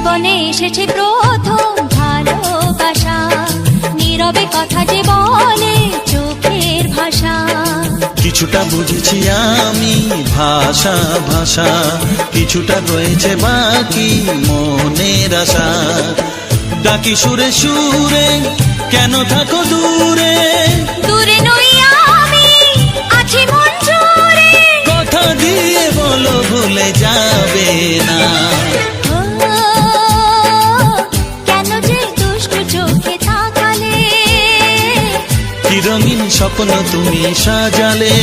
জীবনে এসেছে প্রথম ভালোবাসা, নীরবে কথা যে বলে চোখের ভাষা। কিছুটা বুঝেছি আমি ভাষা ভাষা, কিছুটা রয়েছে বাকি মনের আশা। ডাকি সুরে সুরে কেন থাকো দূরে, দূরে নই আমি আছি মন জুড়ে। কথা দিয়ে বলো ভুলে যাবে না। কেন যে দুষ্ট চোখে তাকালে, কি রঙিন স্বপ্ন তুমি সাজালে।